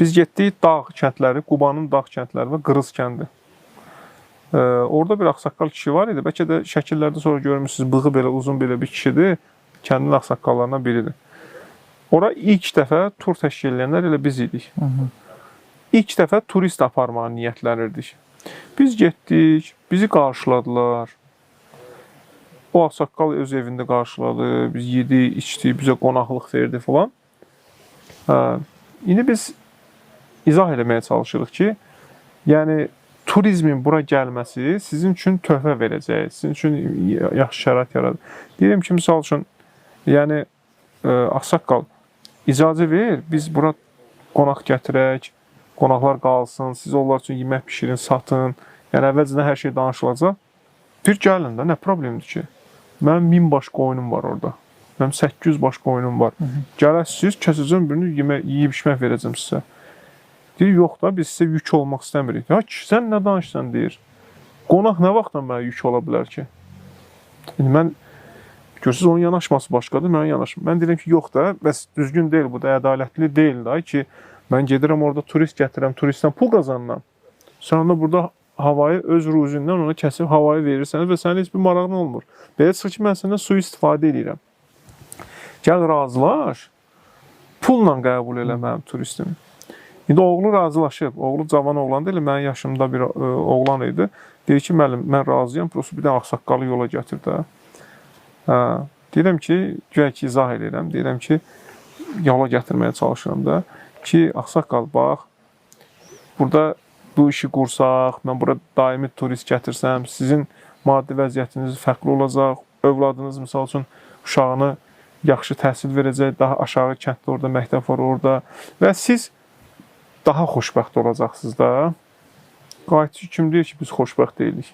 Biz getdik dağ kəndləri, Qubanın dağ kəndləri və Qırız kəndi. Orada bir ağsaqqal kişi var idi. Bəlkə də şəkillərdə sonra görmüsünüz, bığı belə uzun belə bir kişidir. Kəndin ağsaqqallarından biridir. Ora ilk dəfə tur təşkil edənlər elə biz idik. İlk dəfə turist aparmağa niyyətlənirdik. Biz getdik, bizi qarşıladılar. O ağsaqqal öz evində qarşıladı, biz yedik, içdik, bizə qonaqlıq verdi falan. İndi biz izah eləməyə çalışırıq ki, yəni turizmin bura gəlməsi sizin üçün töhfə verəcək, sizin üçün yaxşı şərait yaradır. Deyirəm ki, misal üçün, yəni ağsaqqal icazə ver, biz bura qonaq gətirək, qonaqlar qalsın, siz onlar üçün yemək pişirin, satın. Yəni əvvəlcədən hər şey danışılacaq. Bir gəlin də, nə problemdir ki? Mənim 1000 baş qoyunum var orada. Mənim 800 baş qoyunum var. Gələsiniz, kəsəcəm birini yeyib içmək verəcəm sizə. Deyir, yox da, biz sizə yük olmaq istəmirik. Ya ki, sən nə danışsan deyir. Qonaq nə vaxtdan mənə yük ola bilər ki? Mən, görürsünüz, onun yanaşması başqadır, mənə yanaşım. Mən deyirəm ki, yox da, bəs düzgün deyil, bu da ədalətli deyil da ki, mən gedirəm orada turist gətirəm, turistdən pul qazanıram. Sən onda burada havayı öz ruzindən ona kəsib havayı verirsən və sənin heç bir marağın olmur. Belə çıxır ki, mən səndən sui istifadə edirəm. Gəl razılaş, pulla qəbul elə mənim turistimi. İndi oğlu razılaşıb, oğlu cavan oğlan deyil, mənim yaşımda bir oğlan idi. Deyir ki, müəllim, mən razıyam, prosto bir də ağsaqqalı yola gətir də. Deyirəm ki, güya ki, izah edirəm, deyirəm ki, yola gətirməyə çalışıram da ki, ağsaqqal, bax, burada bu işi qursaq, mən bura daimi turist gətirsəm, sizin maddi vəziyyətiniz fərqli olacaq, övladınız, misal üçün, uşağını yaxşı təhsil verəcək, daha aşağı kənddə orada, məktəb var orada və siz daha xoşbəxt olacaqsınız da. Qayıtçı kim deyir ki, biz xoşbəxt deyilik?